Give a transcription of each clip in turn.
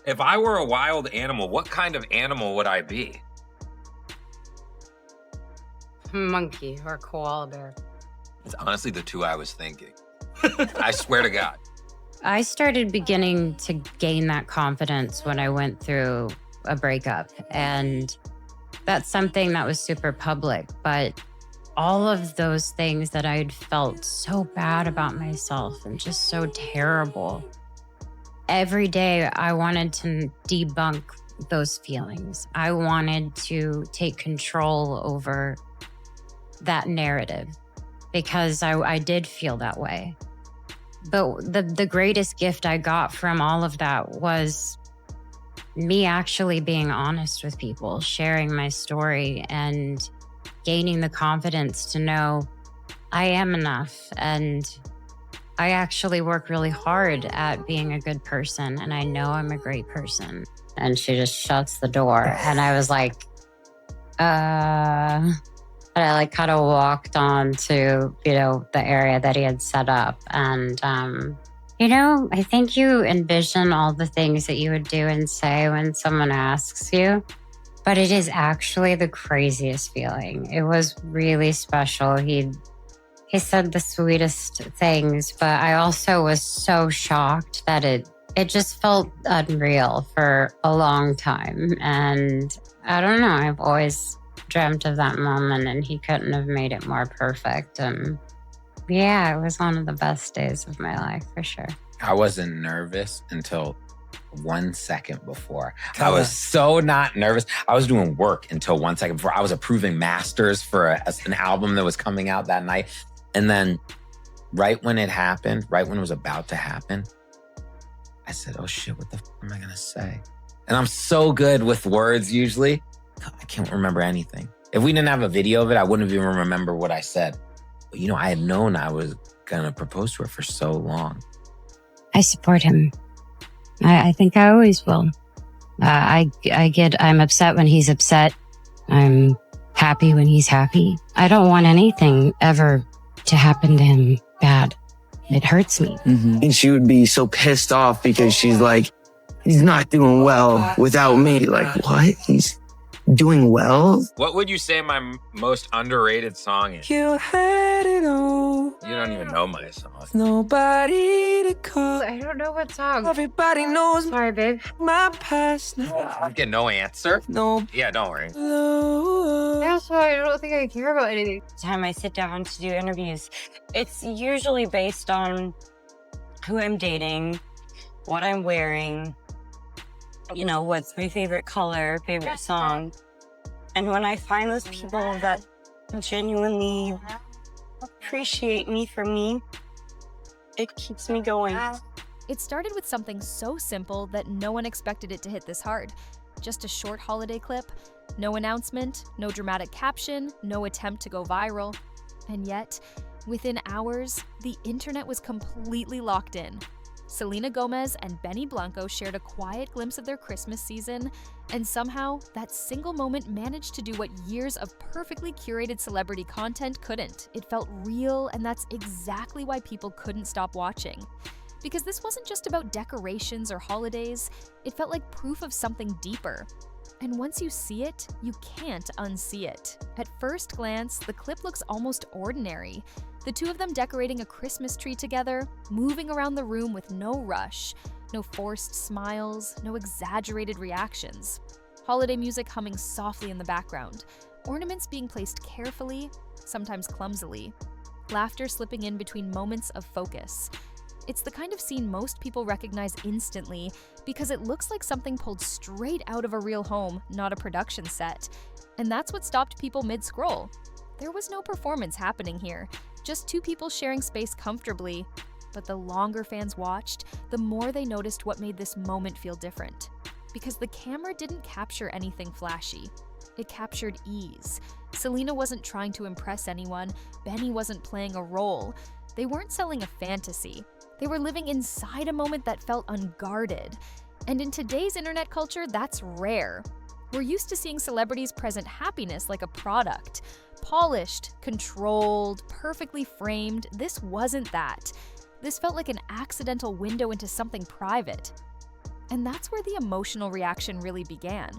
If I were a wild animal, what kind of animal would I be? Monkey or koala bear. It's honestly the two I was thinking. I swear to God. I started beginning to gain that confidence when I went through a breakup. And that's something that was super public. But all of those things that I'd felt so bad about myself and just so terrible, every day I wanted to debunk those feelings. I wanted to take control over that narrative because I did feel that way. But the greatest gift I got from all of that was me actually being honest with people, sharing my story and gaining the confidence to know I am enough. And I actually work really hard at being a good person. And I know I'm a great person. And she just shuts the door. And I was like, And I like kind of walked on to, the area that he had set up. And, I think you envision all the things that you would do and say when someone asks you, but it is actually the craziest feeling. It was really special. He said the sweetest things, but I also was so shocked that it just felt unreal for a long time. And I don't know, I've always dreamt of that moment, and he couldn't have made it more perfect. And yeah, it was one of the best days of my life for sure. I wasn't nervous until 1 second before. I was so not nervous. I was doing work until 1 second before. I was approving masters for an album that was coming out that night. And then right when it happened, right when it was about to happen, I said, oh shit, what the f am I gonna say? And I'm so good with words usually. I can't remember anything. If we didn't have a video of it, I wouldn't even remember what I said. But I had known I was gonna propose to her for so long. I support him. I think I always will. I'm upset when he's upset. I'm happy when he's happy. I don't want anything ever to happen to him bad. It hurts me. Mm-hmm. And she would be so pissed off because she's like, he's not doing well without me. Like, what? He's doing well? What would you say my most underrated song is? You had it all. You don't even know my song. Nobody to call. I don't know what song. Everybody knows. Sorry, babe. My past. I get no answer? No. Yeah, don't worry. That's why I don't think I care about anything. Time I sit down to do interviews, it's usually based on who I'm dating, what I'm wearing, what's my favorite color, favorite song. And when I find those people that genuinely appreciate me for me, it keeps me going. It started with something so simple that no one expected it to hit this hard. Just a short holiday clip, no announcement, no dramatic caption, no attempt to go viral. And yet, within hours, the internet was completely locked in. Selena Gomez and Blanco shared a quiet glimpse of their Christmas season, and somehow that single moment managed to do what years of perfectly curated celebrity content couldn't. It felt real, and that's exactly why people couldn't stop watching. Because this wasn't just about decorations or holidays, it felt like proof of something deeper. And once you see it, you can't unsee it. At first glance, the clip looks almost ordinary. The two of them decorating a Christmas tree together, moving around the room with no rush, no forced smiles, no exaggerated reactions. Holiday music humming softly in the background, ornaments being placed carefully, sometimes clumsily, laughter slipping in between moments of focus. It's the kind of scene most people recognize instantly because it looks like something pulled straight out of a real home, not a production set. And that's what stopped people mid-scroll. There was no performance happening here, just two people sharing space comfortably. But the longer fans watched, the more they noticed what made this moment feel different. Because the camera didn't capture anything flashy. It captured ease. Selena wasn't trying to impress anyone. Benny wasn't playing a role. They weren't selling a fantasy. They were living inside a moment that felt unguarded. And in today's internet culture, that's rare. We're used to seeing celebrities present happiness like a product. Polished, controlled, perfectly framed. This wasn't that. This felt like an accidental window into something private. And that's where the emotional reaction really began.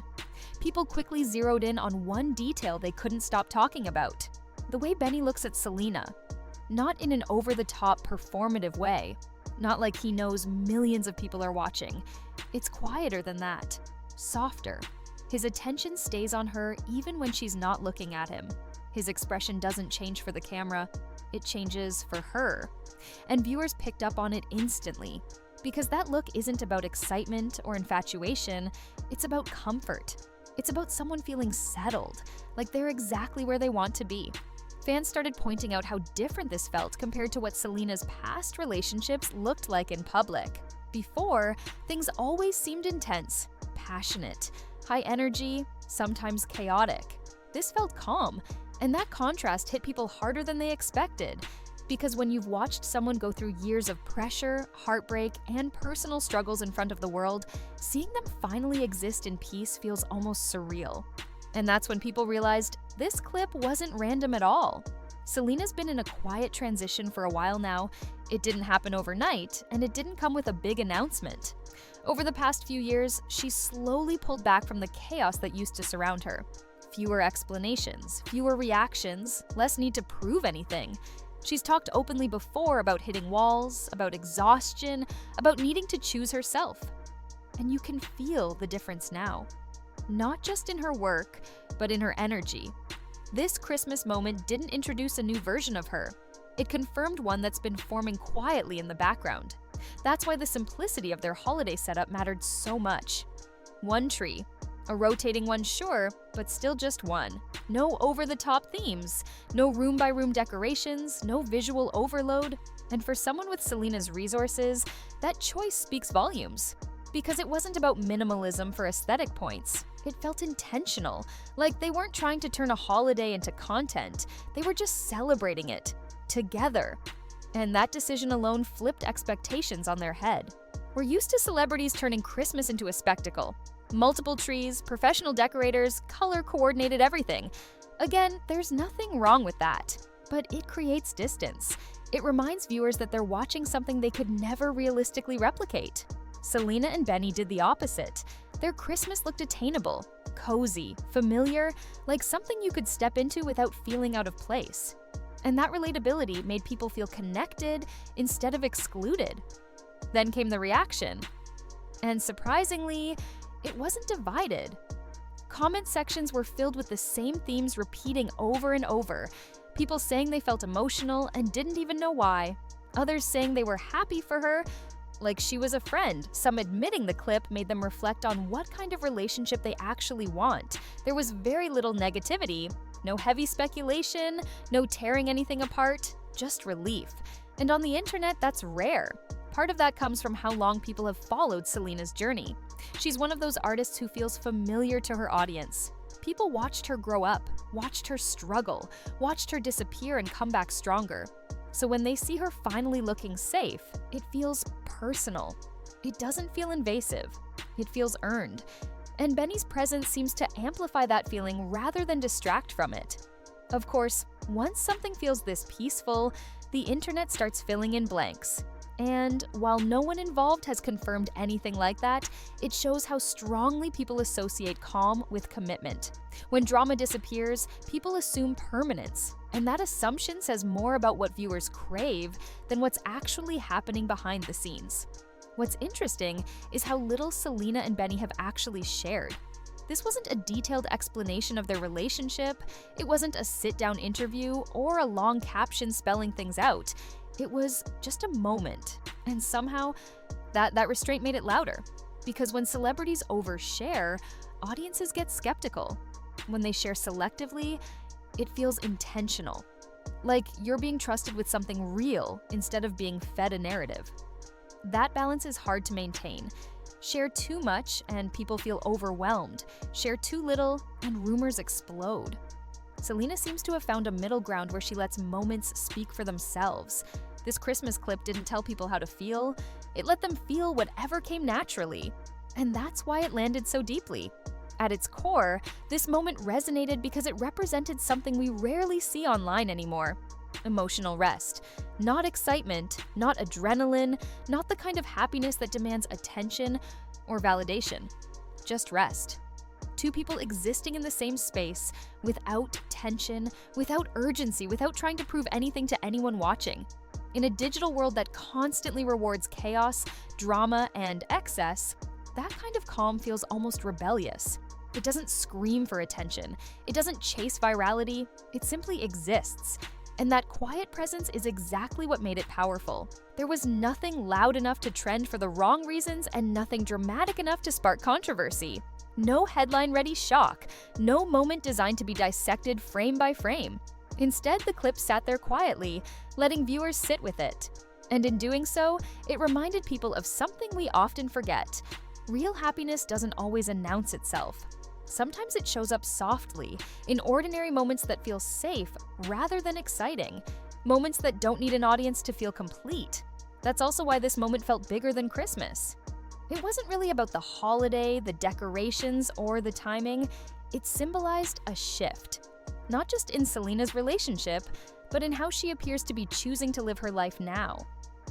People quickly zeroed in on one detail they couldn't stop talking about: the way Benny looks at Selena. Not in an over-the-top performative way, not like he knows millions of people are watching. It's quieter than that, softer. His attention stays on her even when she's not looking at him. His expression doesn't change for the camera, it changes for her. And viewers picked up on it instantly, because that look isn't about excitement or infatuation, it's about comfort. It's about someone feeling settled, like they're exactly where they want to be. Fans started pointing out how different this felt compared to what Selena's past relationships looked like in public. Before, things always seemed intense, passionate, high energy, sometimes chaotic. This felt calm, and that contrast hit people harder than they expected. Because when you've watched someone go through years of pressure, heartbreak, and personal struggles in front of the world, seeing them finally exist in peace feels almost surreal. And that's when people realized this clip wasn't random at all. Selena's been in a quiet transition for a while now. It didn't happen overnight, and it didn't come with a big announcement. Over the past few years, she's slowly pulled back from the chaos that used to surround her. Fewer explanations, fewer reactions, less need to prove anything. She's talked openly before about hitting walls, about exhaustion, about needing to choose herself. And you can feel the difference now. Not just in her work, but in her energy. This Christmas moment didn't introduce a new version of her. It confirmed one that's been forming quietly in the background. That's why the simplicity of their holiday setup mattered so much. One tree. A rotating one, sure, but still just one. No over-the-top themes, no room-by-room decorations, no visual overload. And for someone with Selena's resources, that choice speaks volumes. Because it wasn't about minimalism for aesthetic points. It felt intentional, like they weren't trying to turn a holiday into content, they were just celebrating it, together. And that decision alone flipped expectations on their head. We're used to celebrities turning Christmas into a spectacle. Multiple trees, professional decorators, color-coordinated everything. Again, there's nothing wrong with that, but it creates distance. It reminds viewers that they're watching something they could never realistically replicate. Selena and Benny did the opposite. Their Christmas looked attainable, cozy, familiar, like something you could step into without feeling out of place. And that relatability made people feel connected instead of excluded. Then came the reaction. And surprisingly, it wasn't divided. Comment sections were filled with the same themes repeating over and over. People saying they felt emotional and didn't even know why. Others saying they were happy for her, like she was a friend. Some admitting the clip made them reflect on what kind of relationship they actually want. There was very little negativity, no heavy speculation, no tearing anything apart, just relief. And on the internet, that's rare. Part of that comes from how long people have followed Selena's journey. She's one of those artists who feels familiar to her audience. People watched her grow up, watched her struggle, watched her disappear and come back stronger. So when they see her finally looking safe, it feels personal. It doesn't feel invasive. It feels earned. And Benny's presence seems to amplify that feeling rather than distract from it. Of course, once something feels this peaceful, the internet starts filling in blanks. And while no one involved has confirmed anything like that, it shows how strongly people associate calm with commitment. When drama disappears, people assume permanence, and that assumption says more about what viewers crave than what's actually happening behind the scenes. What's interesting is how little Selena and Benny have actually shared. This wasn't a detailed explanation of their relationship, it wasn't a sit-down interview or a long caption spelling things out. It was just a moment, and somehow that restraint made it louder. Because when celebrities overshare, audiences get skeptical. When they share selectively, it feels intentional. Like you're being trusted with something real instead of being fed a narrative. That balance is hard to maintain. Share too much and people feel overwhelmed. Share too little and rumors explode. Selena seems to have found a middle ground where she lets moments speak for themselves. This Christmas clip didn't tell people how to feel, it let them feel whatever came naturally. And that's why it landed so deeply. At its core, this moment resonated because it represented something we rarely see online anymore. Emotional rest. Not excitement, not adrenaline, not the kind of happiness that demands attention, or validation, just rest. Two people existing in the same space without tension, without urgency, without trying to prove anything to anyone watching. In a digital world that constantly rewards chaos, drama, and excess, that kind of calm feels almost rebellious. It doesn't scream for attention. It doesn't chase virality. It simply exists. And that quiet presence is exactly what made it powerful. There was nothing loud enough to trend for the wrong reasons and nothing dramatic enough to spark controversy. No headline-ready shock, no moment designed to be dissected frame by frame. Instead, the clip sat there quietly, letting viewers sit with it. And in doing so, it reminded people of something we often forget. Real happiness doesn't always announce itself. Sometimes it shows up softly, in ordinary moments that feel safe rather than exciting, moments that don't need an audience to feel complete. That's also why this moment felt bigger than Christmas. It wasn't really about the holiday, the decorations, or the timing. It symbolized a shift. Not just in Selena's relationship, but in how she appears to be choosing to live her life now.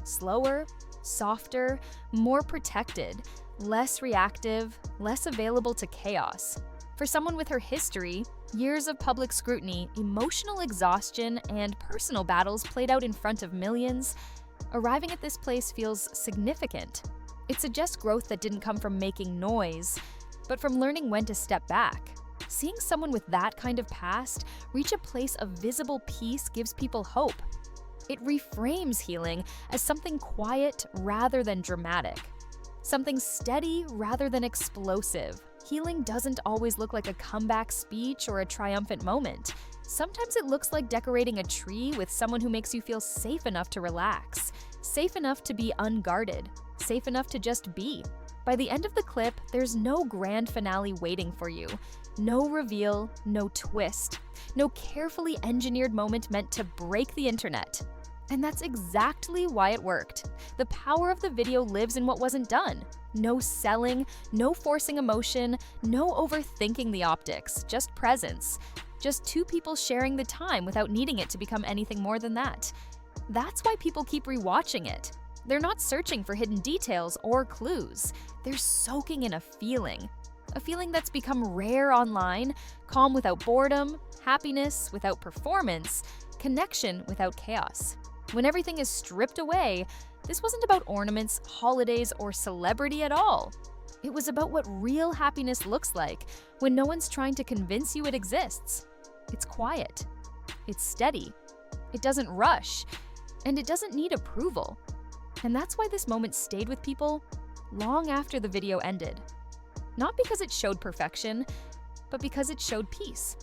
Slower, softer, more protected, less reactive, less available to chaos. For someone with her history, years of public scrutiny, emotional exhaustion, and personal battles played out in front of millions, arriving at this place feels significant. It suggests growth that didn't come from making noise, but from learning when to step back. Seeing someone with that kind of past reach a place of visible peace gives people hope. It reframes healing as something quiet rather than dramatic. Something steady rather than explosive. Healing doesn't always look like a comeback speech or a triumphant moment. Sometimes it looks like decorating a tree with someone who makes you feel safe enough to relax, safe enough to be unguarded, safe enough to just be. By the end of the clip, there's no grand finale waiting for you. No reveal, no twist, no carefully engineered moment meant to break the internet. And that's exactly why it worked. The power of the video lives in what wasn't done. No selling, no forcing emotion, no overthinking the optics, just presence. Just two people sharing the time without needing it to become anything more than that. That's why people keep rewatching it. They're not searching for hidden details or clues. They're soaking in a feeling that's become rare online, calm without boredom, happiness without performance, connection without chaos. When everything is stripped away, this wasn't about ornaments, holidays, or celebrity at all. It was about what real happiness looks like when no one's trying to convince you it exists. It's quiet. It's steady. It doesn't rush. And it doesn't need approval. And that's why this moment stayed with people long after the video ended. Not because it showed perfection, but because it showed peace.